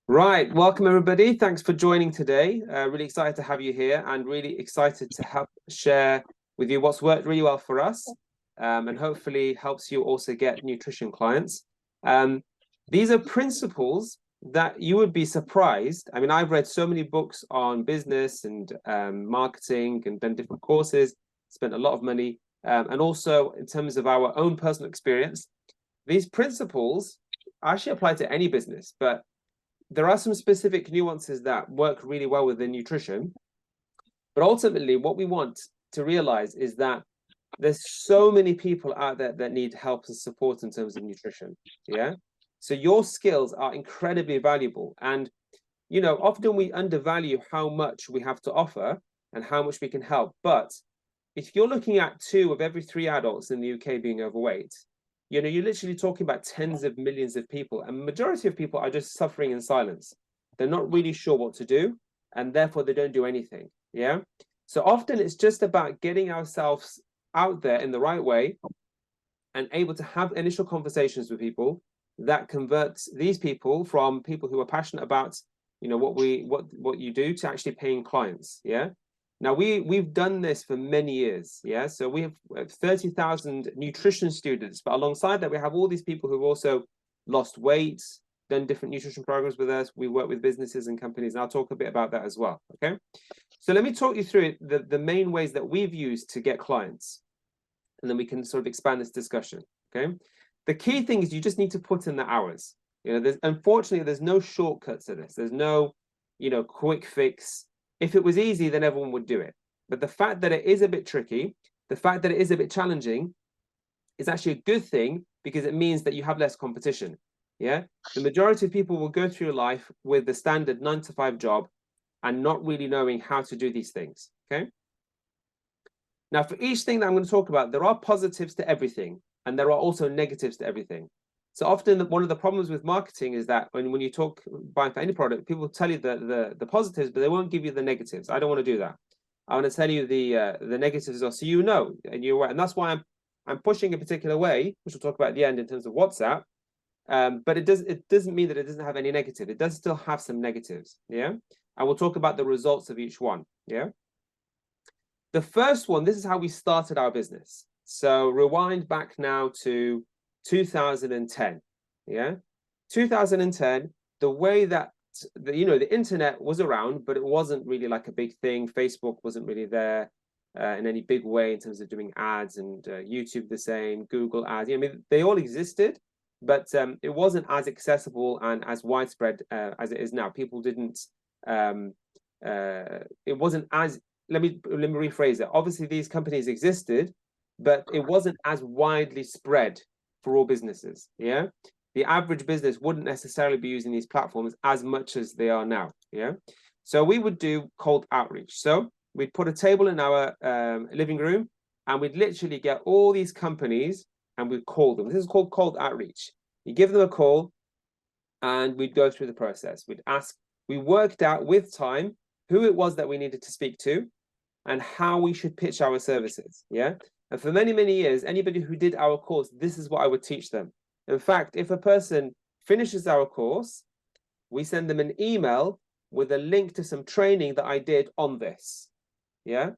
Right, welcome everybody. Thanks for joining today. Really excited to have you here and really excited to help share with you what's worked really well for us and hopefully helps you also get nutrition clients. Um, these are principles that you would be surprised. I mean, I've read so many books on business and marketing and done different courses, spent a lot of money, and also in terms of our own personal experience, these principles actually apply to any business, but there are some specific nuances that work really well within nutrition. But ultimately, what we want to realize is that there's so many people out there that need help and support in terms of nutrition. Yeah. So your skills are incredibly valuable. And, often we undervalue how much we have to offer and how much we can help. But if you're looking at 2 of every 3 adults in the UK being overweight, you're literally talking about tens of millions of people, and majority of people are just suffering in silence. They're not really sure what to do, and therefore they don't do anything. Yeah. So often it's just about getting ourselves out there in the right way and able to have initial conversations with people that converts these people from people who are passionate about what you do to actually paying clients. Yeah. Now we've done this for many years. Yeah. So we have 30,000 nutrition students, but alongside that we have all these people who've also lost weight, done different nutrition programs with us. We work with businesses and companies, and I'll talk a bit about that as well. Okay. So let me talk you through the main ways that we've used to get clients, and then we can sort of expand this discussion. Okay. The key thing is you just need to put in the hours. Unfortunately, there's no shortcuts to this. There's no, quick fix. If it was easy, then everyone would do it. But the fact that it is a bit tricky, the fact that it is a bit challenging is actually a good thing because it means that you have less competition. Yeah. The majority of people will go through life with the standard 9 to 5 job and not really knowing how to do these things. Okay. Now, for each thing that I'm going to talk about, there are positives to everything, and there are also negatives to everything. So often, one of the problems with marketing is that when you talk buying for any product, people tell you the positives, but they won't give you the negatives. I don't want to do that. I want to tell you the negatives, so and you're aware. And that's why I'm pushing a particular way, which we'll talk about at the end in terms of WhatsApp. But it doesn't mean that it doesn't have any negative. It does still have some negatives. Yeah, and we'll talk about the results of each one. Yeah. The first one, this is how we started our business. So rewind back now to 2010. Yeah. 2010, the way that the internet was around, but it wasn't really like a big thing. Facebook wasn't really there in any big way in terms of doing ads, and YouTube the same, Google ads. I mean, they all existed, but it wasn't as accessible and as widespread as it is now. People didn't. It wasn't as let me rephrase it. Obviously, these companies existed, but it wasn't as widely spread for all businesses. Yeah. The average business wouldn't necessarily be using these platforms as much as they are now. Yeah. So we would do cold outreach. So we'd put a table in our living room and we'd literally get all these companies and we'd call them. This is called cold outreach. You give them a call and we'd go through the process. We worked out with time who it was that we needed to speak to and how we should pitch our services. Yeah. And for many, many years, anybody who did our course, this is what I would teach them. In fact, if a person finishes our course, we send them an email with a link to some training that I did on this. Yeah.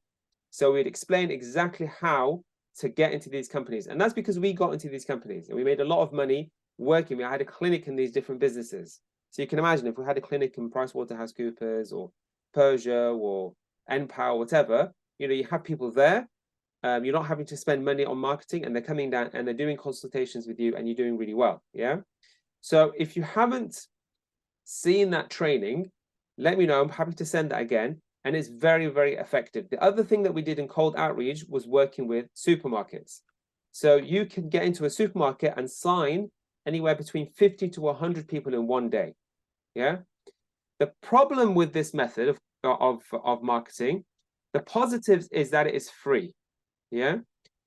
So we'd explain exactly how to get into these companies. And that's because we got into these companies and we made a lot of money working. I had a clinic in these different businesses. So you can imagine if we had a clinic in PricewaterhouseCoopers or Peugeot or NPower, whatever, you have people there. You're not having to spend money on marketing, and they're coming down and they're doing consultations with you, and you're doing really well. Yeah. So if you haven't seen that training, let me know. I'm happy to send that again. And it's very, very effective. The other thing that we did in cold outreach was working with supermarkets. So you can get into a supermarket and sign anywhere between 50 to 100 people in one day. Yeah. The problem with this method of marketing, the positives is that it is free. Yeah.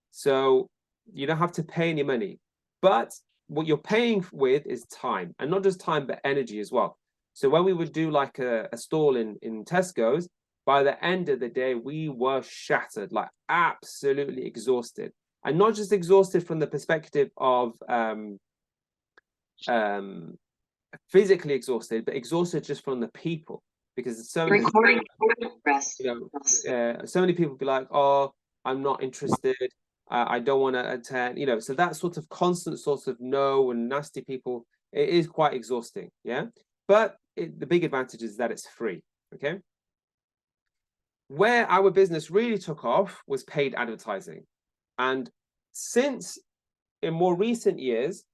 So you don't have to pay any money, but what you're paying with is time, and not just time, but energy as well. So when we would do like a stall in Tesco's, by the end of the day, we were shattered, like absolutely exhausted. And not just exhausted from the perspective of physically exhausted, but exhausted just from the people, because there's so many, so many people be like, oh, I'm not interested, I don't want to attend, so that sort of constant sort of no and nasty people, it is quite exhausting, yeah. But the big advantage is that it's free, okay. Where our business really took off was paid advertising. And since in more recent years,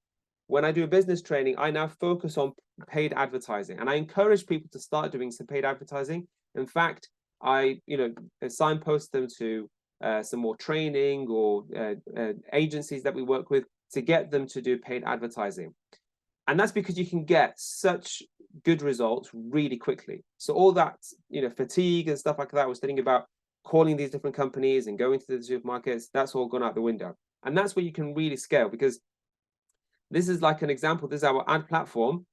when I do a business training, I now focus on paid advertising, and I encourage people to start doing some paid advertising. In fact, I signpost them to some more training or agencies that we work with to get them to do paid advertising. And that's because you can get such good results really quickly. So all that, fatigue and stuff like that, I was thinking about calling these different companies and going to the supermarkets, that's all gone out the window. And that's where you can really scale, because this is like an example. This is our ad platform.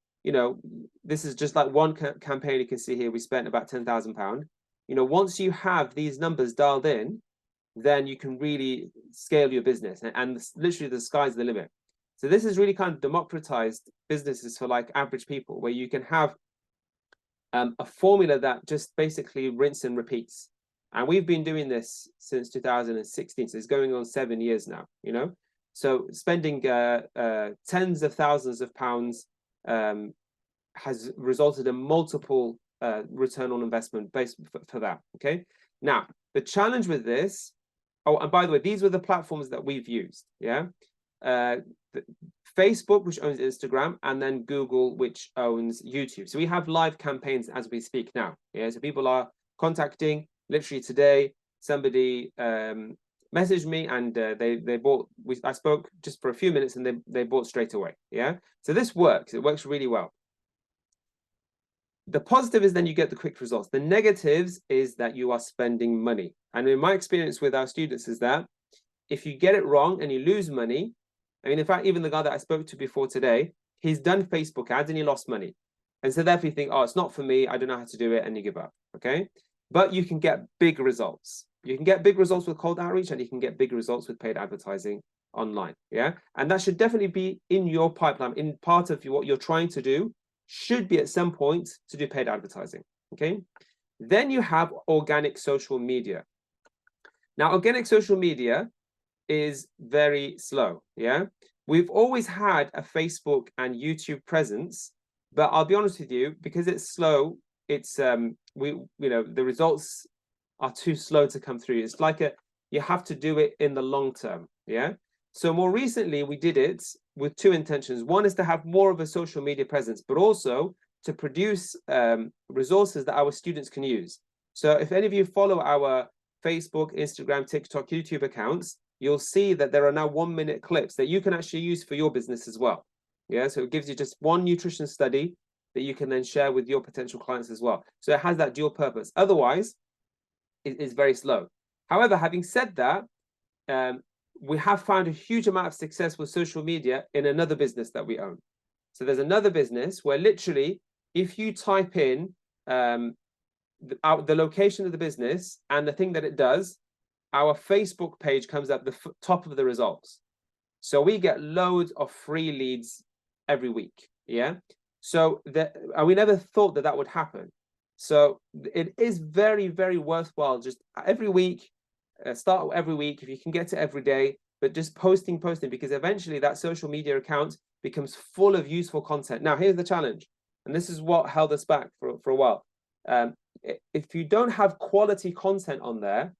This is just like one campaign. You can see here, we spent about £10,000. Once you have these numbers dialed in, then you can really scale your business, and literally the sky's the limit. So this is really kind of democratized businesses for like average people, where you can have a formula that just basically rinse and repeats. And we've been doing this since 2016, so it's going on 7 years now, So spending tens of thousands of pounds has resulted in multiple return on investment based for that, okay? Now, the challenge with this, oh, and by the way, these were the platforms that we've used, yeah? Facebook, which owns Instagram, and then Google, which owns YouTube. So we have live campaigns as we speak now. Yeah, so people are contacting. Literally today, somebody messaged me, and they bought. I spoke just for a few minutes, and they bought straight away. Yeah, so this works. It works really well. The positive is then you get the quick results. The negatives is that you are spending money. And in my experience with our students is that if you get it wrong and you lose money, I mean, in fact, even the guy that I spoke to before today, he's done Facebook ads and he lost money. And so therefore you think, oh, it's not for me, I don't know how to do it, and you give up, okay? But you can get big results. You can get big results with cold outreach, and you can get big results with paid advertising online, yeah? And that should definitely be in your pipeline, in part of what you're trying to do, should be at some point to do paid advertising, okay? Then you have organic social media. Now, organic social media is very slow, yeah? We've always had a Facebook and YouTube presence, but I'll be honest with you, because it's slow, it's the results are too slow to come through. It's like you have to do it in the long term, yeah? So more recently, we did it with two intentions. One is to have more of a social media presence, but also to produce resources that our students can use. So if any of you follow our Facebook, Instagram, TikTok, YouTube accounts, you'll see that there are now 1-minute clips that you can actually use for your business as well. Yeah, so it gives you just one nutrition study that you can then share with your potential clients as well. So it has that dual purpose. Otherwise, it is very slow. However, having said that, we have found a huge amount of success with social media in another business that we own. So there's another business where literally, if you type in the location of the business and the thing that it does, our Facebook page comes up the top of the results. So we get loads of free leads every week, yeah? So we never thought that would happen. So it is very, very worthwhile just every week, start every week, if you can get it every day, but just posting, because eventually that social media account becomes full of useful content. Now, here's the challenge, and this is what held us back for a while. If you don't have quality content on there,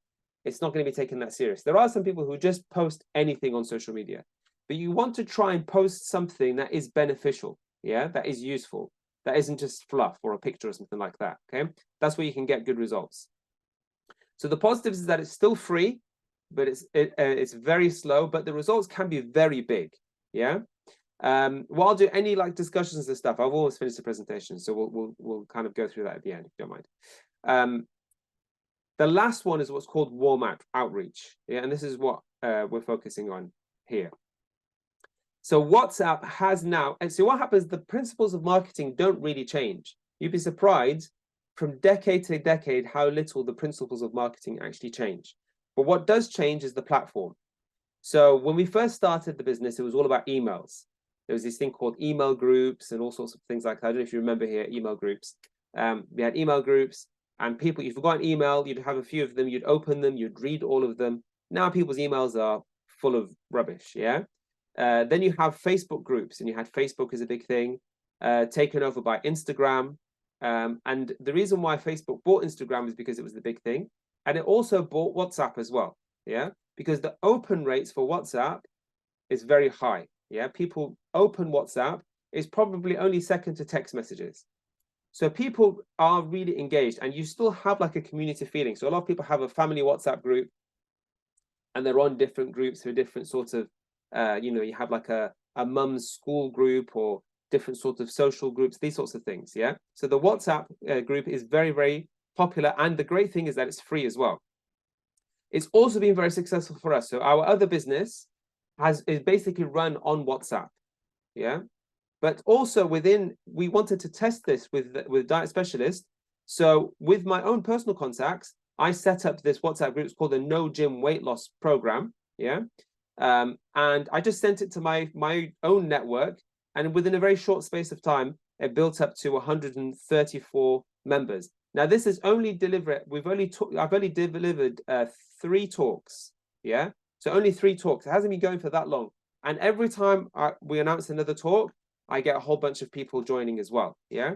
it's not going to be taken that serious. There are some people who just post anything on social media, but you want to try and post something that is beneficial, yeah, that is useful, that isn't just fluff or a picture or something like that, okay? That's where you can get good results. So the positives is that it's still free, but it's very slow, but the results can be very big, yeah? Well, I'll do any like discussions and stuff. I've always finished the presentation, so we'll kind of go through that at the end, if you don't mind. The last one is what's called warm outreach, yeah, and this is what we're focusing on here. So WhatsApp has now, and so what happens, the principles of marketing don't really change. You'd be surprised from decade to decade how little the principles of marketing actually change. But what does change is the platform. So when we first started the business, it was all about emails. there was this thing called email groups and all sorts of things like that. I don't know if you remember here, email groups. We had email groups, and people, if you got an email, you'd have a few of them, you'd open them, you'd read all of them. Now people's emails are full of rubbish, yeah? Then you have Facebook groups, and you had Facebook as a big thing, taken over by Instagram. And the reason why Facebook bought Instagram is because it was the big thing. And it also bought WhatsApp as well, yeah? Because the open rates for WhatsApp is very high, yeah? People open WhatsApp, is probably only second to text messages. So people are really engaged, and you still have like a community feeling. So a lot of people have a family WhatsApp group, and they're on different groups for different sorts of, you have like a mum's school group or different sorts of social groups, these sorts of things, yeah? So the WhatsApp group is very, very popular, and the great thing is that it's free as well. It's also been very successful for us. So our other business is basically run on WhatsApp, yeah? But also we wanted to test this with Diet Specialist. So with my own personal contacts, I set up this WhatsApp group. It's called the No Gym Weight Loss Program, yeah? And I just sent it to my own network, and within a very short space of time, it built up to 134 members. Now, this is only delivered, I've only delivered 3 talks, yeah? So only 3 talks. It hasn't been going for that long. And every time we announce another talk, I get a whole bunch of people joining as well, yeah?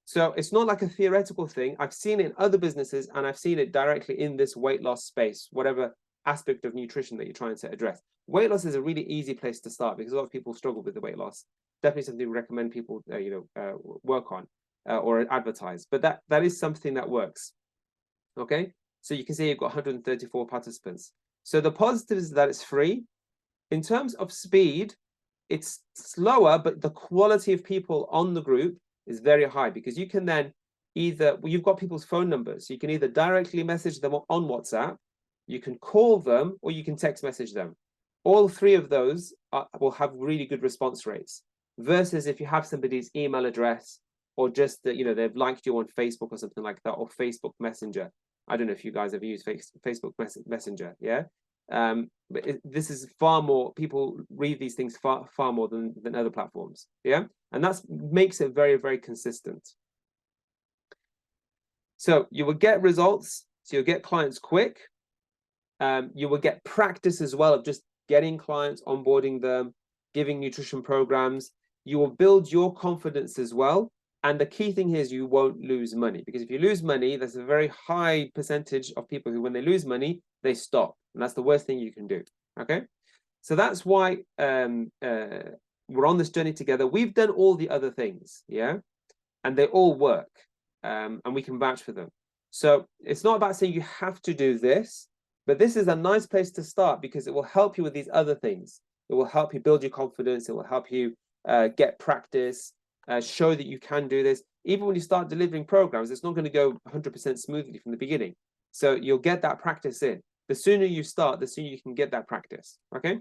So it's not like a theoretical thing. I've seen it in other businesses, and I've seen it directly in this weight loss space, whatever aspect of nutrition that you're trying to address. Weight loss is a really easy place to start because a lot of people struggle with the weight loss. Definitely something we recommend people, work on or advertise. But that is something that works. Okay, so you can see you've got 134 participants. So the positive is that it's free. In terms of speed, it's slower, but the quality of people on the group is very high, because you can then you've got people's phone numbers. So you can either directly message them on WhatsApp, you can call them, or you can text message them. All 3 of those will have really good response rates, versus if you have somebody's email address, or just that, they've liked you on Facebook or something like that, or Facebook Messenger. I don't know if you guys have used Facebook Messenger, yeah? But this is far more, people read these things far more than other platforms, yeah? And that makes it very, very consistent. So you will get results, so you'll get clients quick. You will get practice as well of just getting clients, onboarding them, giving nutrition programs. You will build your confidence as well. And the key thing here is you won't lose money, because if you lose money, there's a very high percentage of people who, when they lose money, they stop. And that's the worst thing you can do, okay? So that's why we're on this journey together. We've done all the other things, yeah? And they all work, and we can vouch for them. So it's not about saying you have to do this, but this is a nice place to start, because it will help you with these other things. It will help you build your confidence. It will help you get practice, show that you can do this. Even when you start delivering programs, it's not going to go 100% smoothly from the beginning. So you'll get that practice in. The sooner you start, the sooner you can get that practice, okay?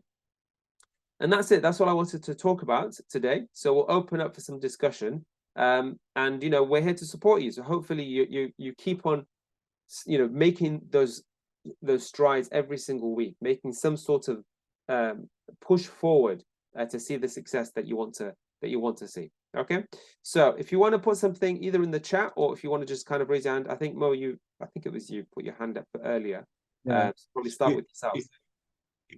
And that's it. That's what I wanted to talk about today. So we'll open up for some discussion. And, we're here to support you. So hopefully you keep on, making those strides every single week, making some sort of push forward to see the success that you want to see. Okay, so if you want to put something either in the chat, or if you want to just kind of raise your hand, I think Mo, I think it was you put your hand up earlier. Yeah. Probably start with yourself.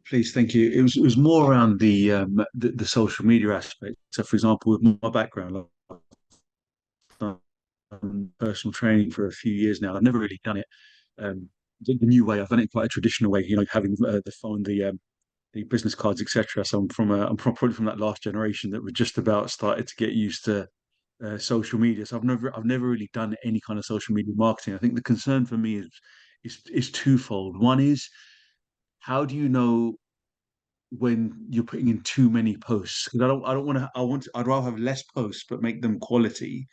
Please, thank you. It was more around the social media aspect. So, for example, with my background, I've done personal training for a few years now. I've never really done it the new way. I've done it quite a traditional way. Having the phone, the business cards, etc. So I'm probably from that last generation that were just about started to get used to social media. So I've never really done any kind of social media marketing. I think the concern for me is twofold. One is, how do you know when you're putting in too many posts? Because I'd rather have less posts but make them quality,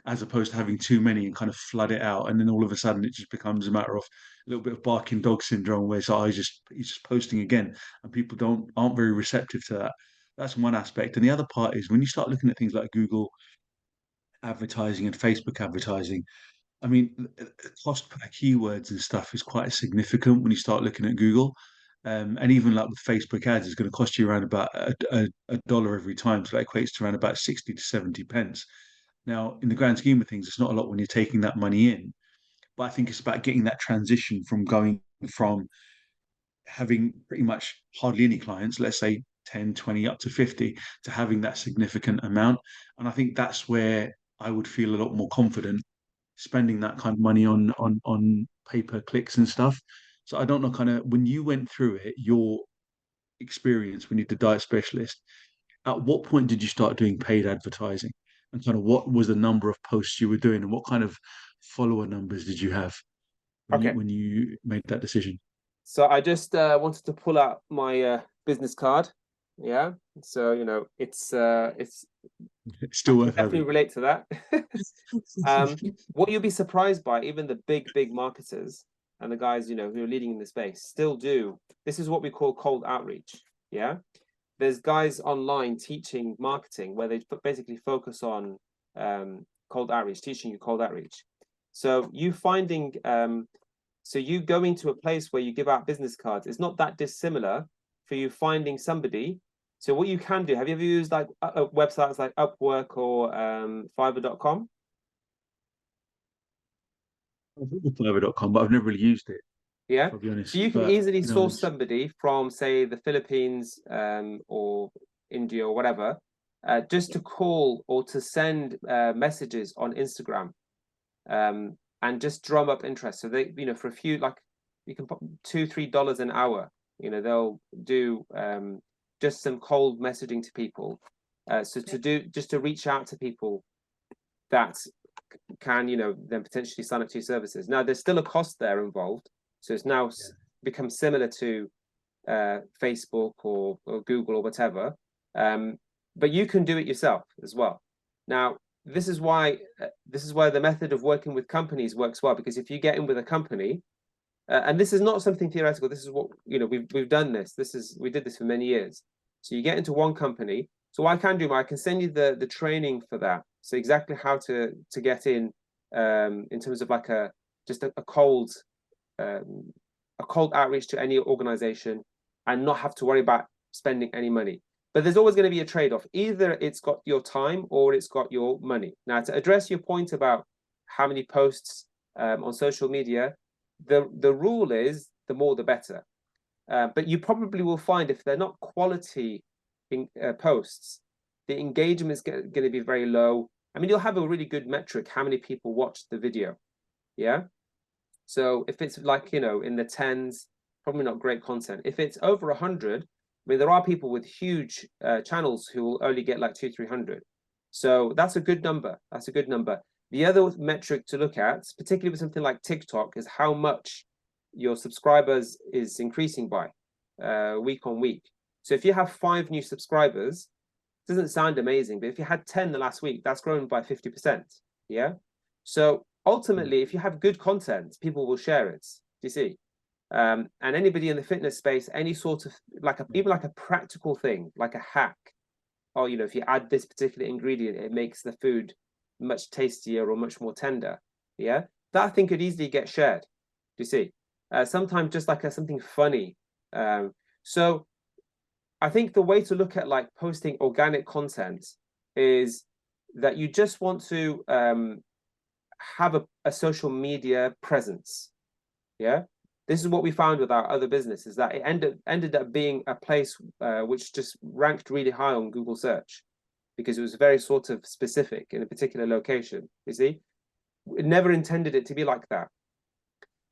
as opposed to having too many and kind of flood it out, and then all of a sudden it just becomes a matter of a little bit of barking dog syndrome, where he's just posting again, and people aren't very receptive to that. That's one aspect. And the other part is, when you start looking at things like Google advertising and Facebook advertising, I mean, cost per keywords and stuff is quite significant when you start looking at Google. And even like with Facebook ads, it's going to cost you around about a dollar every time. So that equates to around about 60 to 70 pence. Now, in the grand scheme of things, it's not a lot when you're taking that money in. But I think it's about getting that transition from going from having pretty much hardly any clients, let's say 10, 20, up to 50, to having that significant amount. And I think that's where I would feel a lot more confident spending that kind of money on pay-per-clicks and stuff. So I don't know, kind of when you went through it, your experience when you did diet specialist, at what point did you start doing paid advertising? And kind of what was the number of posts you were doing and what kind of follower numbers did you have Okay. when you made that decision? So I just wanted to pull out my business card. Yeah. So, it's It's still worth definitely having. relate to that. What you'll be surprised by, even the big marketers and the guys, who are leading in the space still do. This is what we call cold outreach. Yeah. There's guys online teaching marketing where they basically focus on cold outreach, teaching you cold outreach. So you finding, so you going to a place where you give out business cards, it's not that dissimilar for you finding somebody. So what you can do, have you ever used like websites like Upwork or Fiverr.com? Fiverr.com, but I've never really used it, Yeah. I'll be So honest. you can But easily you know, source somebody from, say, the Philippines or India or whatever, just to call or to send messages on Instagram, and just drum up interest. So they, for a few, like you can put $2-3 an hour. They'll do just some cold messaging to people. So just to reach out to people that can, then potentially sign up to your services. Now, there's still a cost there involved. So it's now become similar to Facebook or Google or whatever. But you can do it yourself as well. Now, this is why the method of working with companies works well, because if you get in with a company, and this is not something theoretical, this is what we've done this. We did this for many years. So you get into one company. So what I can do, I can send you the training for that. So exactly how to get in terms of like just a cold outreach to any organization and not have to worry about spending any money. But there's always going to be a trade-off. Either it's got your time or it's got your money. Now, to address your point about how many posts on social media, the rule is the more the better. But you probably will find if they're not quality posts, the engagement is going to be very low. I mean, you'll have a really good metric, how many people watched the video. Yeah. So if it's like, in the tens, probably not great content. If it's over 100, I mean, there are people with huge channels who will only get like 200-300. So that's a good number. That's a good number. The other metric to look at, particularly with something like TikTok, is how much your subscribers is increasing by week on week. So if you have 5 new subscribers, it doesn't sound amazing, but if you had 10 the last week, that's grown by 50%. Yeah. So ultimately, if you have good content, people will share it. Do you see? And anybody in the fitness space, any sort of even like a practical thing, like a hack, or if you add this particular ingredient, it makes the food much tastier or much more tender. Yeah, that thing could easily get shared. Do you see? Sometimes just like something funny. So I think the way to look at like posting organic content is that you just want to have a social media presence. Yeah, this is what we found with our other businesses, that it ended up being a place which just ranked really high on Google search because it was very sort of specific in a particular location. You see, it never intended it to be like that.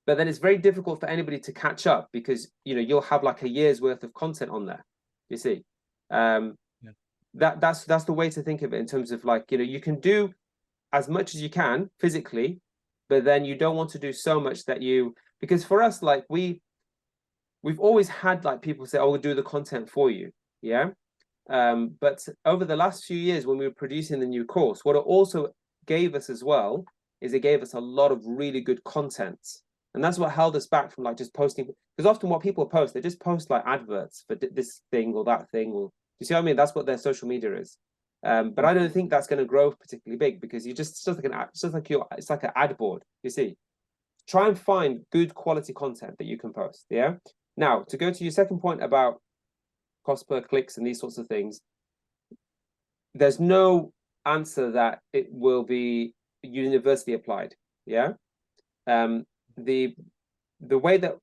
But then it's very difficult for anybody to catch up because you'll have like a year's worth of content on there. You see, that's the way to think of it in terms of like you can do as much as you can physically, but then you don't want to do so much that because for us, like we've always had like people say, oh, we'll do the content for you. Yeah. But over the last few years, when we were producing the new course, what it also gave us as well is it gave us a lot of really good content. And that's what held us back from like just posting, because often what people post, they just post like adverts for this thing or that thing, or you see what I mean? That's what their social media is. But I don't think that's going to grow particularly big because it's like an ad board. You see, try and find good quality content that you can post. Yeah. Now, to go to your second point about cost per clicks and these sorts of things, there's no answer that it will be universally applied. Yeah. The way that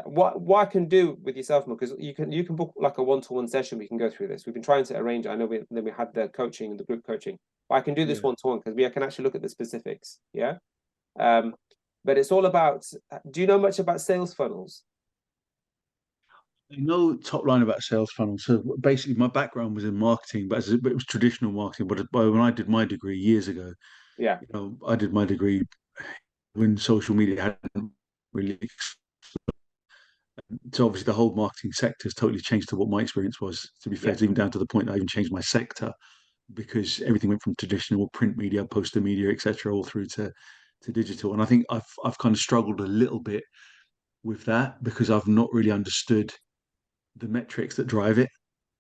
what I can do with yourself, because you can book like a one-to-one session. We can go through this. We've been trying to arrange. I know we had the coaching and the group coaching, but I can do this one-to-one because I can actually look at the specifics. Yeah. But it's all about. Do you know much about sales funnels? I know top line about sales funnels. So basically, my background was in marketing, but it was traditional marketing. But when I did my degree years ago, Yeah. I did my degree when social media hadn't really. So obviously, the whole marketing sector has totally changed to what my experience was. To be fair, it's even down to the point that I even changed my sector because everything went from traditional print media, poster media, etc., all through to digital. And I think I've kind of struggled a little bit with that because I've not really understood the metrics that drive it,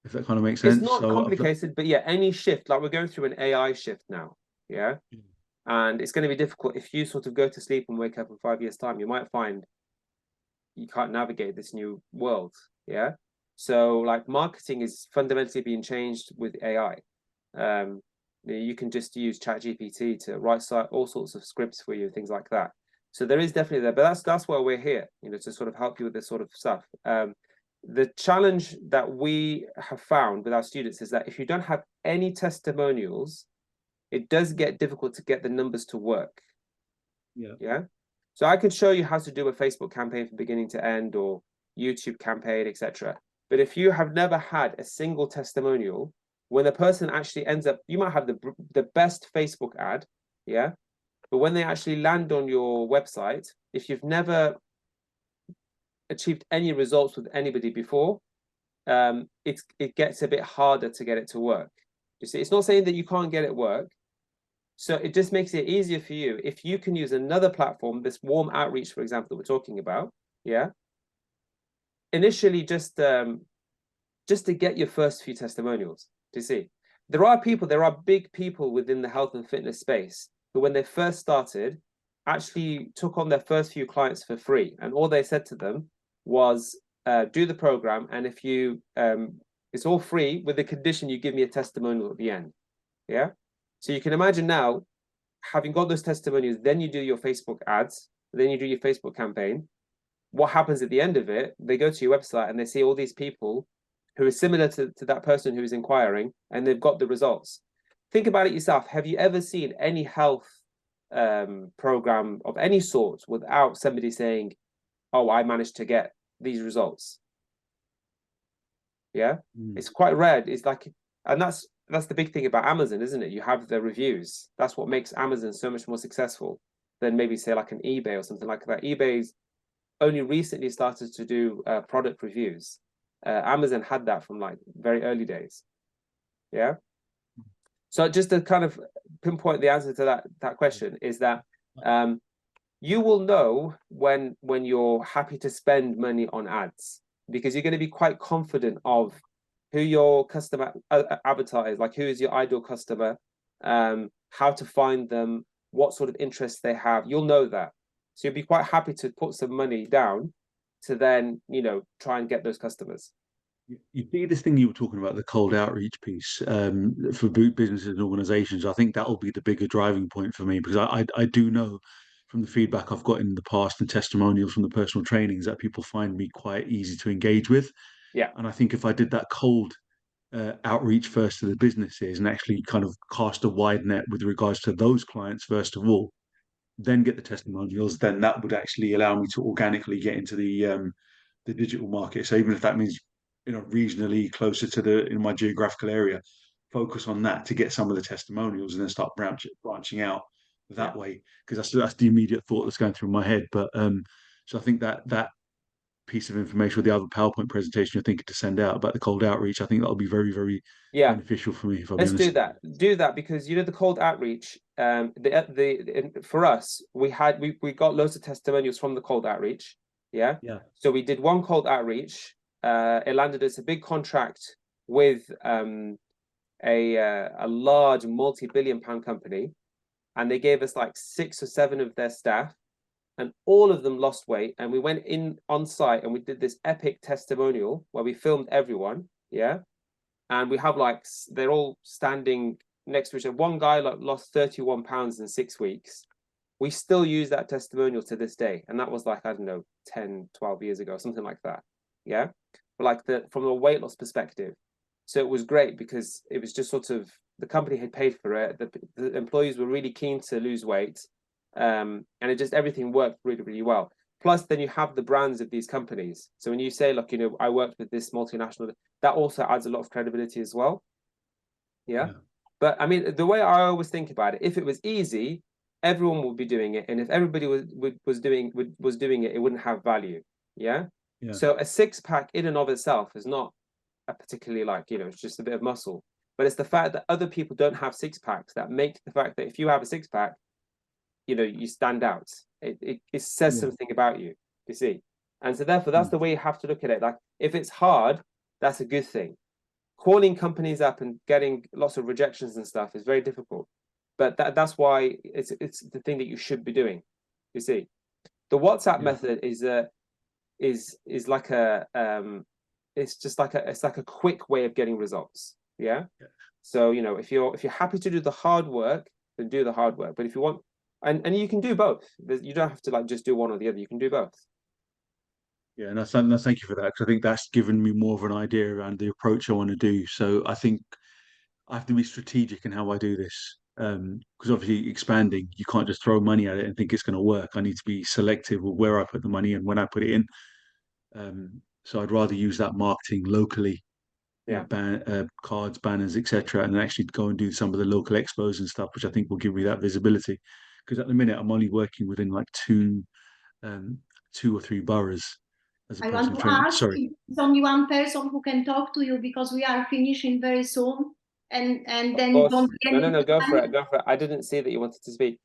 if that kind of makes It's sense. not So complicated, but yeah, any shift, like we're going through an AI shift now. Yeah. And it's going to be difficult if you sort of go to sleep and wake up in 5 years' time. You might find you can't navigate this new world. Yeah. So like marketing is fundamentally being changed with AI. You can just use ChatGPT to write all sorts of scripts for you, things like that. So there is definitely there, but that's why we're here, to sort of help you with this sort of stuff. The challenge that we have found with our students is that if you don't have any testimonials, it does get difficult to get the numbers to work. Yeah. So I could show you how to do a Facebook campaign from beginning to end or YouTube campaign, etc. But if you have never had a single testimonial, when the person actually ends up, you might have the best Facebook ad, yeah. But when they actually land on your website, if you've never achieved any results with anybody before, it gets a bit harder to get it to work. You see, it's not saying that you can't get it work. So it just makes it easier for you if you can use another platform, this warm outreach, for example, that we're talking about. Yeah. Initially, just to get your first few testimonials. Do you see? There are big people within the health and fitness space who, when they first started, actually took on their first few clients for free, and all they said to them was, "Do the program, and if you, it's all free with the condition you give me a testimonial at the end." Yeah. So you can imagine now, having got those testimonials, then you do your Facebook ads, then you do your Facebook campaign. What happens at the end of it? They go to your website and they see all these people who are similar to that person who is inquiring, and they've got the results. Think about it yourself. Have you ever seen any health program of any sort without somebody saying, "Oh, I managed to get these results"? Yeah. It's quite rare. It's like, and that's the big thing about Amazon, isn't it? You have the reviews. That's what makes Amazon so much more successful than maybe say like an eBay or something like that. eBay's only recently started to do product reviews. Amazon had that from like very early days. Yeah. So just to kind of pinpoint the answer to that question is that you will know when you're happy to spend money on ads, because you're going to be quite confident of who your customer avatar is, like who is your ideal customer, how to find them, what sort of interests they have. You'll know that. So you'll be quite happy to put some money down to then, try and get those customers. You see this thing you were talking about, the cold outreach piece for businesses and organizations. I think that will be the bigger driving point for me, because I do know from the feedback I've got in the past and testimonials from the personal trainings that people find me quite easy to engage with. Yeah. And I think if I did that cold outreach first to the businesses and actually kind of cast a wide net with regards to those clients, first of all, then get the testimonials, then that would actually allow me to organically get into the digital market. So even if that means regionally closer to in my geographical area, focus on that to get some of the testimonials and then start branching out that way, because that's the immediate thought that's going through my head. But so I think that piece of information with the other PowerPoint presentation you're thinking to send out about the cold outreach, I think that'll be very, very beneficial for me, if I'll be honest. Do that because the cold outreach, for us, we got loads of testimonials from the cold outreach. Yeah. So we did one cold outreach. It landed us a big contract with a large multi-billion-pound company, and they gave us like 6 or 7 of their staff and all of them lost weight. And we went in on site and we did this epic testimonial where we filmed everyone, yeah. And we have like, they're all standing next to each other. One guy like lost 31 pounds in 6 weeks. We still use that testimonial to this day. And that was like, I don't know, 10, 12 years ago, something like that. Yeah. But like from a weight loss perspective. So it was great because it was just sort of, the company had paid for it. The employees were really keen to lose weight. And it just, everything worked really, really well. Plus, then you have the brands of these companies. So when you say, look, you know, I worked with this multinational, that also adds a lot of credibility as well. Yeah. But I mean, the way I always think about it, if it was easy, everyone would be doing it. And if everybody was doing it, it wouldn't have value. Yeah. So a 6-pack in and of itself is not a particularly like, you know, it's just a bit of muscle. But it's the fact that other people don't have 6-packs that make the fact that if you have a 6-pack, you know, you stand out. It says something about you, you see. And so therefore, that's the way you have to look at it. Like, if it's hard, that's a good thing. Calling companies up and getting lots of rejections and stuff is very difficult. But that's why it's the thing that you should be doing, you see. The WhatsApp method is like a it's like a quick way of getting results. Yeah. So, you know, if you're happy to do the hard work, then do the hard work. But if you want, and you can do both. You don't have to like just do one or the other. You can do both. Yeah, and thank you for that, because I think that's given me more of an idea around the approach I want to do. So I think I have to be strategic in how I do this. Because obviously expanding, you can't just throw money at it and think it's going to work. I need to be selective with where I put the money and when I put it in. So I'd rather use that marketing locally, you know, cards, banners, etc., and then actually go and do some of the local expos and stuff, which I think will give me that visibility. Because at the minute, I'm only working within like two or three boroughs as a I want personal to trainer. ask if there's only one person who can talk to you, because we are finishing very soon. And then you don't no, go for it. I didn't see that you wanted to speak.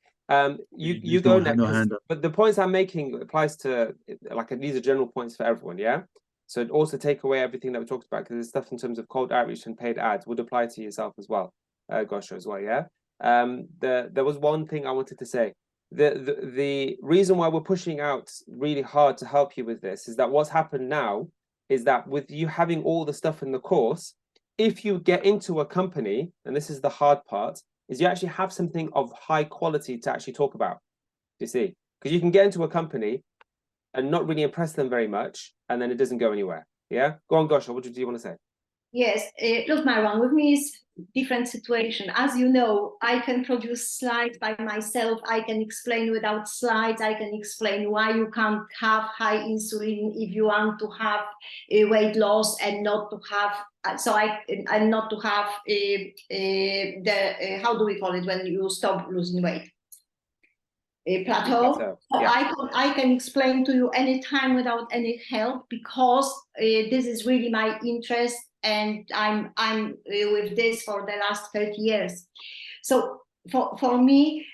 You go next. But the points I'm making applies to, like, these are general points for everyone, yeah? So also take away everything that we talked about, because there's stuff in terms of cold outreach and paid ads would apply to yourself as well, Gosha, as well, yeah? There was one thing I wanted to say. The reason why we're pushing out really hard to help you with this is that what's happened now is that with you having all the stuff in the course, if you get into a company, and this is the hard part, is you actually have something of high quality to actually talk about, you see? Because you can get into a company and not really impress them very much, and then it doesn't go anywhere, yeah? Go on, Gosha, what do you want to say? Yes, look, Marwan, with me is different situation. As you know, I can produce slides by myself. I can explain without slides. I can explain why you can't have high insulin if you want to have a weight loss and not to have. And not to have how do we call it when you stop losing weight? A plateau. Yeah. I can explain to you anytime without any help, because this is really my interest, and I'm with this for the last 30 years. So for me,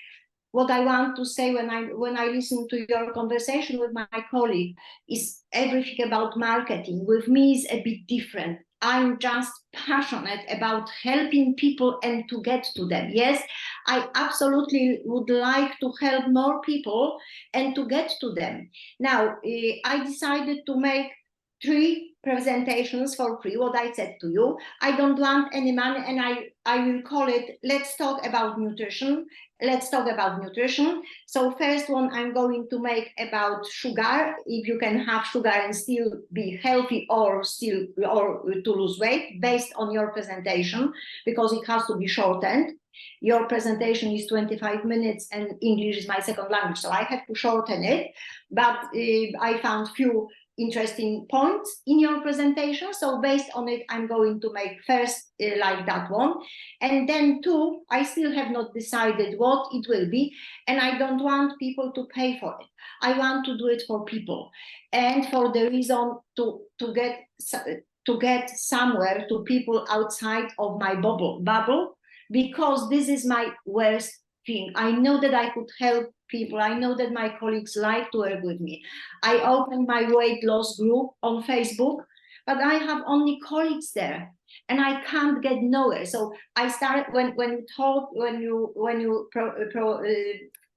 what I want to say when I listen to your conversation with my colleague is everything about marketing. With me is a bit different. I'm just passionate about helping people and to get to them. Yes, I absolutely would like to help more people and to get to them. Now, I decided to make 3 presentations for free, what I said to you. I don't want any money, and I will call it, let's talk about nutrition. Let's talk about nutrition. So first one I'm going to make about sugar, if you can have sugar and still be healthy or to lose weight, based on your presentation, because it has to be shortened. Your presentation is 25 minutes and English is my second language, so I have to shorten it. But I found few interesting points in your presentation, so based on it I'm going to make first like that one, and then 2 I still have not decided what it will be, and I don't want people to pay for it. I want to do it for people, and for the reason to get somewhere to people outside of my bubble, because this is my worst thing. I know that I could help people. I know that my colleagues like to work with me. I opened my weight loss group on Facebook, but I have only colleagues there, and I can't get nowhere. So I started when you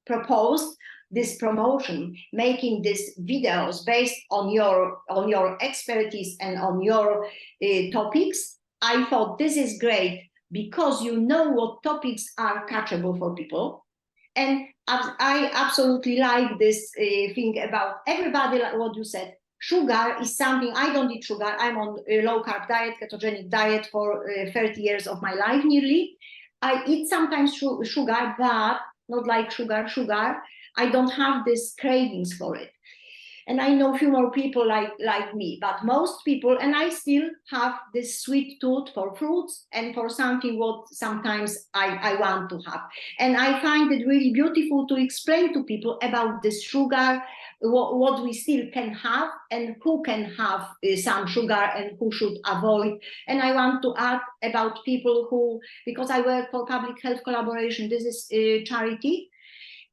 proposed this promotion, making these videos based on your expertise and on your topics, I thought this is great because you know what topics are catchable for people. And I absolutely like this thing about everybody, like what you said. Sugar is something, I don't eat sugar. I'm on a low carb diet, ketogenic diet for 30 years of my life nearly. I eat sometimes sugar, but not like sugar. I don't have these cravings for it. And I know a few more people like me, but most people, and I still have this sweet tooth for fruits and for something what sometimes I want to have. And I find it really beautiful to explain to people about this sugar, what we still can have and who can have some sugar and who should avoid. And I want to add about people who, because I work for Public Health Collaboration, this is a charity,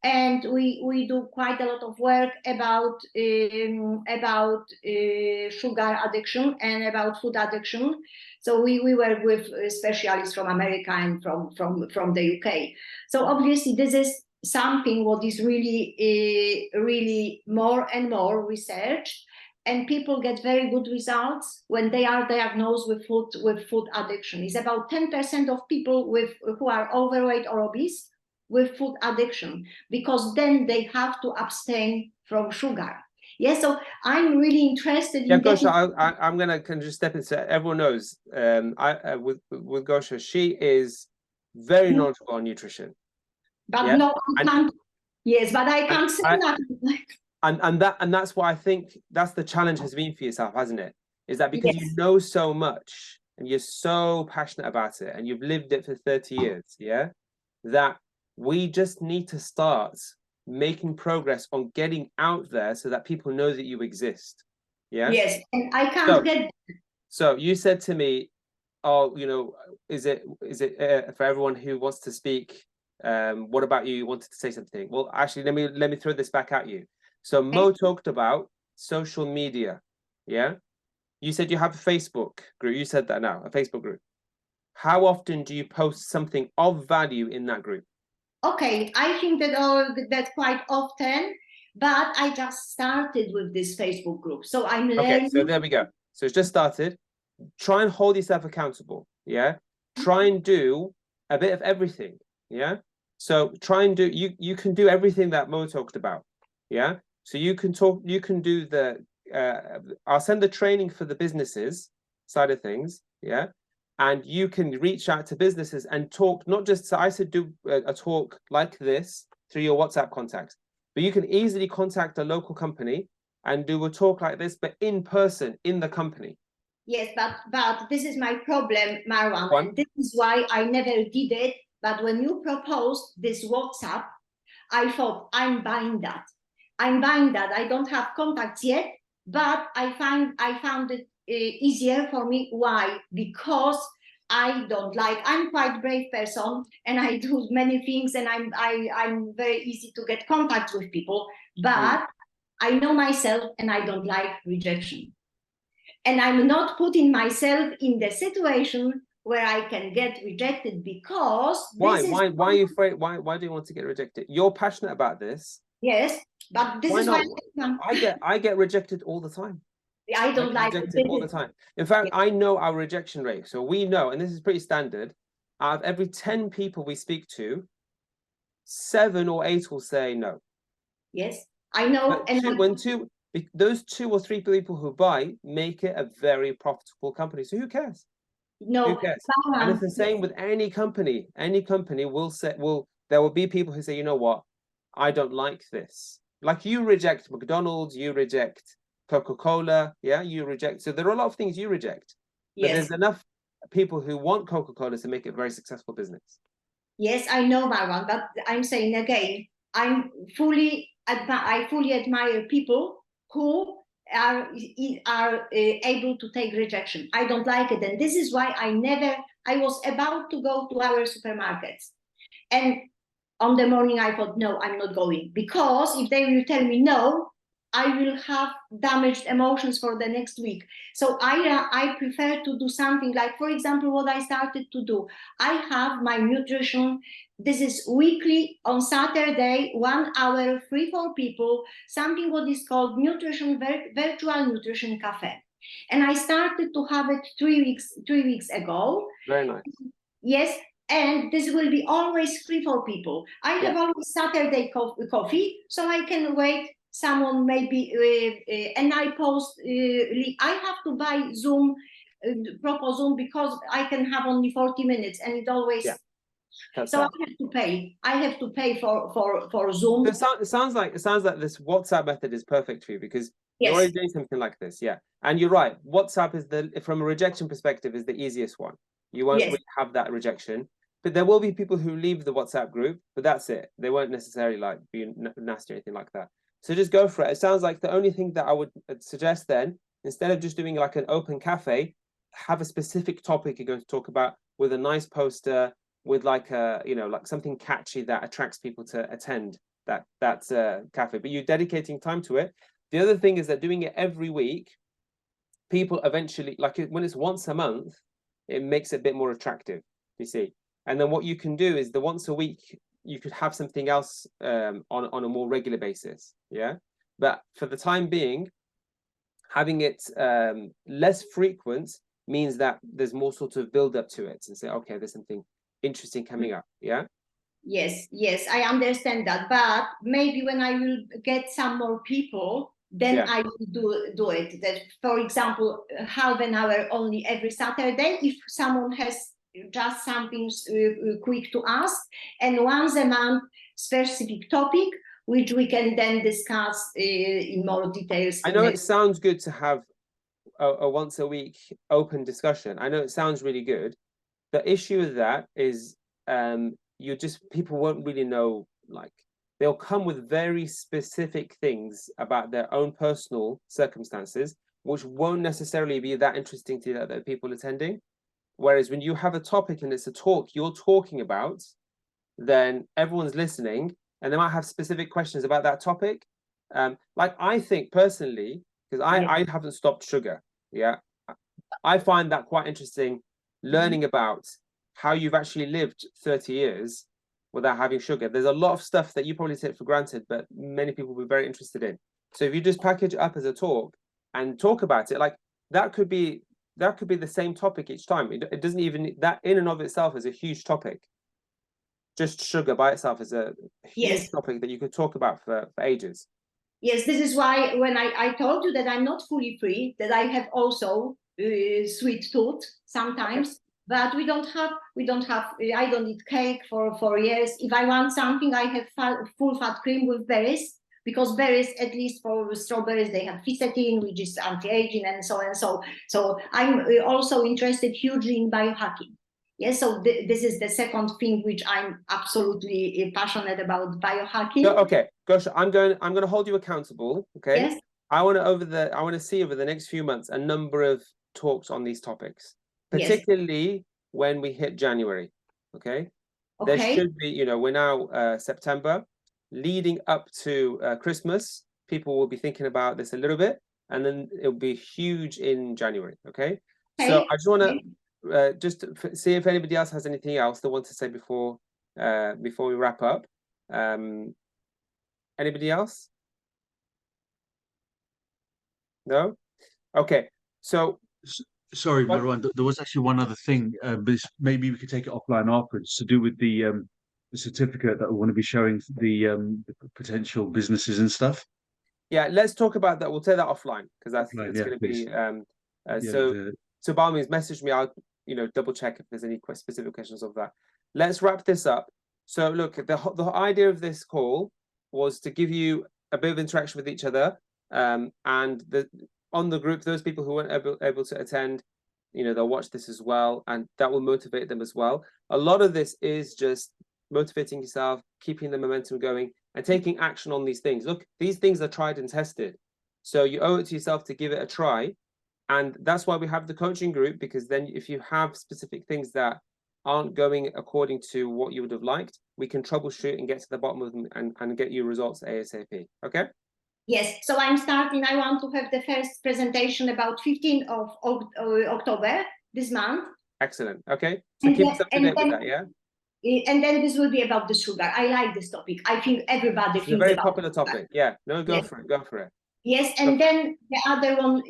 and we do quite a lot of work about sugar addiction and about food addiction. So we work with specialists from America and from the UK. So obviously this is something what is really really more and more researched, and people get very good results when they are diagnosed with food addiction. It's about 10% of people who are overweight or obese with food addiction, because then they have to abstain from sugar. Yes, so I'm really interested in. Yeah, Gosha, I'm gonna kind of just step into. Everyone knows, with Gosha, she is very knowledgeable on nutrition. But yeah? No, I can't. Yes, but I can't say that. And that's what I think that's the challenge has been for yourself, hasn't it? Is that because you know so much and you're so passionate about it and you've lived it for 30 years, yeah, that we just need to start making progress on getting out there so that people know that you exist. Yeah. Yes, and I can't get. So you said to me, "Oh, you know, is it for everyone who wants to speak? What about you? You wanted to say something? Well, actually, let me throw this back at you. So Mo talked about social media. Yeah. You said you have a Facebook group. You said that now, a Facebook group. How often do you post something of value in that group? Okay, I think that quite often, but I just started with this Facebook group, so I'm learning. Okay, so there we go. So it's just started. Try and hold yourself accountable. Yeah. Try and do a bit of everything. Yeah. So try and do you can do everything that Mo talked about. Yeah. So you can do the I'll send the training for the businesses side of things. Yeah. And you can reach out to businesses and talk, not just, so I said do a talk like this through your WhatsApp contacts, but you can easily contact a local company and do a talk like this, but in person, in the company. Yes, but this is my problem, Marwan, and this is why I never did it. But when you proposed this WhatsApp, I thought, I'm buying that. I don't have contacts yet, but I found it easier for me. Why? Because I'm quite a brave person and I do many things, and I'm very easy to get contact with people, but I know myself and I don't like rejection. And I'm not putting myself in the situation where I can get rejected, because why are you afraid? Why do you want to get rejected? You're passionate about this. Yes, but this is why I get rejected all the time. I don't like rejected all the time. In fact, I know our rejection rate. So we know, and this is pretty standard, out of every 10 people we speak to, 7 or 8 will say no. Yes, I know. Those 2 or 3 people who buy make it a very profitable company. So who cares? No, who cares? And it's the same with any company. Any company there will be people who say, you know what, I don't like this. Like you reject McDonald's, you reject Coca-Cola, yeah, you reject. So there are a lot of things you reject. But there's enough people who want Coca-Cola to make it a very successful business. Yes, I know, Marwan, but I'm saying again, I fully admire people who are able to take rejection. I don't like it, and this is why I was about to go to our supermarkets, and on the morning I thought, no, I'm not going, because if they will tell me no, I will have damaged emotions for the next week. So I prefer to do something like, for example, what I started to do. I have my nutrition This is weekly on Saturday, 1 hour free for people, something what is called virtual nutrition cafe. And I started to have it 3 weeks ago. Very nice. Yes, and this will be always free for people. I have always Saturday coffee, so I can wait. Someone maybe, and I post. I have to buy Zoom, proper Zoom, because I can have only 40 minutes, and it always. Yeah. So I have to pay. I have to pay for Zoom. So it sounds like this WhatsApp method is perfect for you because you're already doing something like this. Yeah, and you're right. WhatsApp is from a rejection perspective is the easiest one. You won't really have that rejection, but there will be people who leave the WhatsApp group, but that's it. They won't necessarily like be nasty or anything like that. So just go for it. It sounds like the only thing that I would suggest then, instead of just doing like an open cafe, have a specific topic you're going to talk about with a nice poster, with like a, like something catchy that attracts people to attend that cafe, but you're dedicating time to it. The other thing is that doing it every week, people eventually, like when it's once a month, it makes it a bit more attractive, you see. And then what you can do is the once a week, you could have something else on a more regular basis, yeah? But for the time being, having it less frequent means that there's more sort of build up to it and say, okay, there's something interesting coming up. Yeah. Yes, I understand that, but maybe when I will get some more people, then I will do it. That, for example, half an hour only every Saturday, if someone has just something quick to ask, and once a month specific topic which we can then discuss in more details. I know it sounds good to have a once a week open discussion. I know it sounds really good. The issue with that is people won't really know, like they'll come with very specific things about their own personal circumstances, which won't necessarily be that interesting to the other people attending. Whereas when you have a topic and it's a talk you're talking about, then everyone's listening and they might have specific questions about that topic. Like I think personally, because I haven't stopped sugar. Yeah. I find that quite interesting, learning about how you've actually lived 30 years without having sugar. There's a lot of stuff that you probably take for granted, but many people will be very interested in. So if you just package it up as a talk and talk about it, like that could be the same topic each time. It doesn't even, that in and of itself is a huge topic. Just sugar by itself is a huge topic that you could talk about for ages. Yes, this is why when I told you that I'm not fully free, that I have also sweet tooth sometimes, but we don't have, I don't eat cake for years. If I want something, I have full fat cream with berries, because berries, at least for strawberries, they have fisetin, which is anti-aging and so on. So I'm also interested hugely in biohacking. Yes, so this is the second thing which I'm absolutely passionate about, biohacking. So, okay, Gosha, I'm going to hold you accountable. Okay. Yes. I want to see over the next few months a number of talks on these topics, particularly when we hit January. Okay. There should be, we're now September, leading up to Christmas. People will be thinking about this a little bit, and then it'll be huge in January. Okay. So I just want to. Just to see if anybody else has anything else they want to say before we wrap up. Anybody else? No? Okay. So sorry, Marwan, there was actually one other thing, but maybe we could take it offline afterwards, to do with the certificate that we want to be showing the potential businesses and stuff. Yeah, let's talk about that. We'll take that offline because that's going to be so by all means message me. I'll double check if there's any specific questions of that. Let's wrap this up. So look, the idea of this call was to give you a bit of interaction with each other, and on the group, those people who weren't able to attend, they'll watch this as well, and that will motivate them as well. A lot of this is just motivating yourself, keeping the momentum going, and taking action on these things. Look, these things are tried and tested, so you owe it to yourself to give it a try. And that's why we have the coaching group, because then if you have specific things that aren't going according to what you would have liked, we can troubleshoot and get to the bottom of them and get you results ASAP. Okay? Yes. So I'm starting. I want to have the first presentation about 15th of October this month. Excellent. Okay. So keep us up to date with that, yeah? And then this will be about the sugar. I like this topic. I think everybody It's a thinks very about popular sugar. topic. Yeah, no, go Yes. for it, go for it. Yes, and then the other one,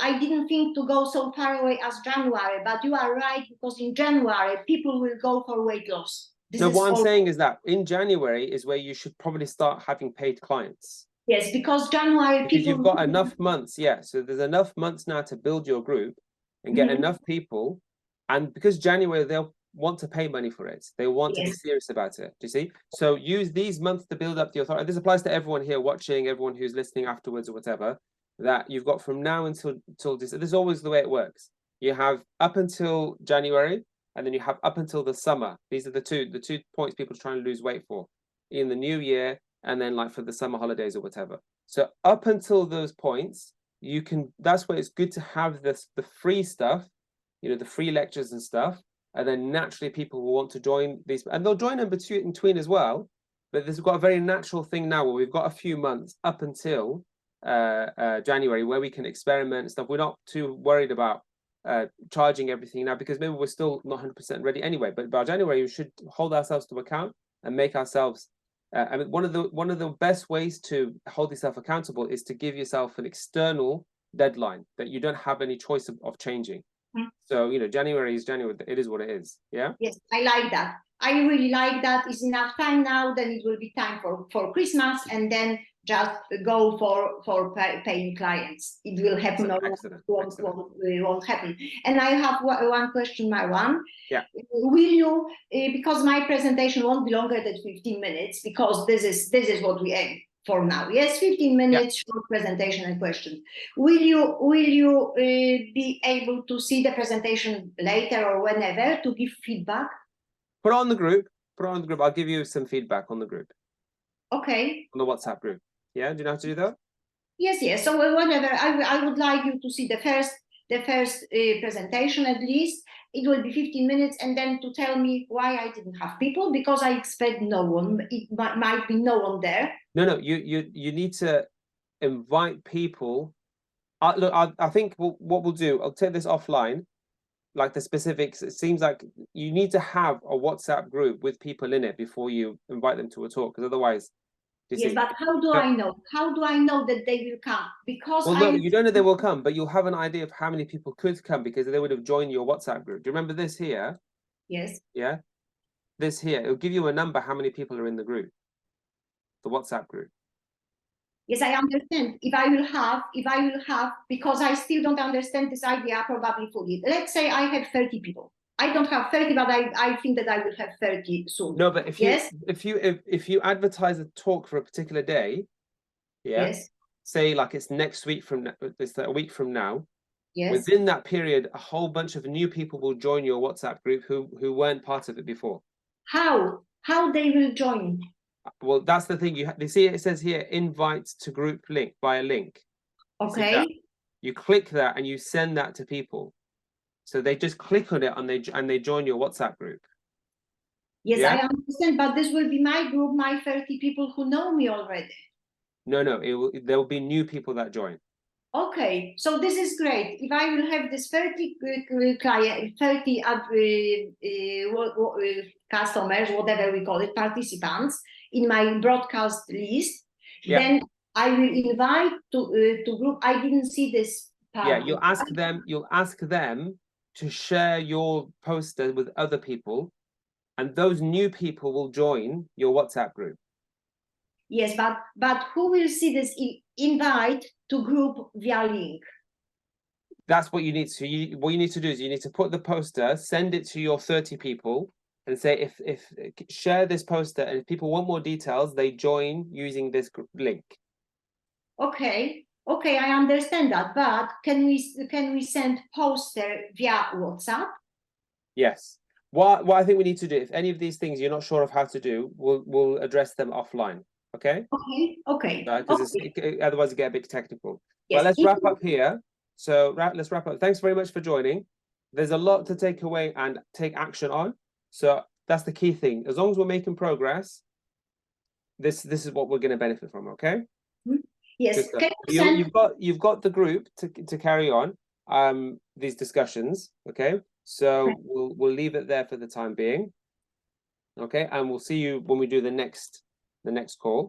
I didn't think to go so far away as January, but you are right, because in January, people will go for weight loss. No, what I'm saying is that in January is where you should probably start having paid clients. Yes, because January Because people... you've got enough months, yeah. So there's enough months now to build your group and get enough people. And because January, they'll want to pay money for it. They want to be serious about it. Do you see? So use these months to build up the authority. This applies to everyone here watching, everyone who's listening afterwards or whatever, that you've got from now until this. This is always the way it works. You have up until January, and then you have up until the summer. These are the two points people are trying to lose weight for in the new year, and then like for the summer holidays or whatever. So up until those points, you can, that's where it's good to have the free stuff, you know, the free lectures and stuff. And then naturally people will want to join these, and they'll join in between as well. But this has got a very natural thing now where we've got a few months up until January where we can experiment and stuff. We're not too worried about charging everything now, because maybe we're still not 100% ready anyway. But by January, we should hold ourselves to account and make ourselves. I mean, one of the best ways to hold yourself accountable is to give yourself an external deadline that you don't have any choice of changing. So, you know, January is January. It is what it is. Yeah. Yes, I like that. I really like that. It's enough time now. Then it will be time for Christmas, and then just go for paying clients. It will happen or won't happen. And I have one question, Marwan. Yeah. Will you, because my presentation won't be longer than 15 minutes, because this is what we aim for now. Yes, 15 minutes, short presentation and question. Will you be able to see the presentation later or whenever to give feedback? Put it on the group. I'll give you some feedback on the group. Okay. On the WhatsApp group. Yeah, do you know how to do that? Yes. So whenever I would like you to see the first presentation at least. It will be 15 minutes, and then to tell me why I didn't have people, because I expect no one. It might be no one there. No. You need to invite people. Look, I think what we'll do, I'll take this offline, like the specifics. It seems like you need to have a WhatsApp group with people in it before you invite them to a talk, because otherwise. Yes, but how do I know? How do I know that they will come? Because no, you don't know they will come, but you'll have an idea of how many people could come because they would have joined your WhatsApp group. Do you remember this here? Yes. Yeah. This here, it'll give you a number how many people are in the group, the WhatsApp group. Yes, I understand. If I will have, because I still don't understand this idea probably fully. Let's say I have 30 people. I don't have 30, but I think that I will have 30 soon. No, but if you advertise a talk for a particular day, yes, say like it's next week it's a week from now. Yes. Within that period, a whole bunch of new people will join your WhatsApp group who weren't part of it before. How they will join? Well, that's the thing. You see, it says here, invite to group link via link. Okay. You click that and you send that to people. So they just click on it and they join your WhatsApp group. Yes, I understand, but this will be my group, my 30 people who know me already. No, there will be new people that join. Okay, so this is great. If I will have this 30 customers, whatever we call it, participants in my broadcast list, then I will invite to group. I didn't see this part. Yeah, you'll ask them to share your poster with other people, and those new people will join your WhatsApp group. Yes, but who will see this invite to group via link? That's what you need to. What you need to do is you need to put the poster, send it to your 30 people, and say if share this poster, and if people want more details, they join using this link. Okay, I understand that, but can we send poster via WhatsApp? Yes. What I think we need to do, if any of these things you're not sure of how to do, we'll address them offline. Okay. Okay. Because otherwise it get a bit technical. Yes. But let's wrap up here. So let's wrap up. Thanks very much for joining. There's a lot to take away and take action on. So that's the key thing. As long as we're making progress, this is what we're going to benefit from. Okay. Yes. You've got the group to carry on these discussions. Okay. So we'll leave it there for the time being. Okay, and we'll see you when we do the next call.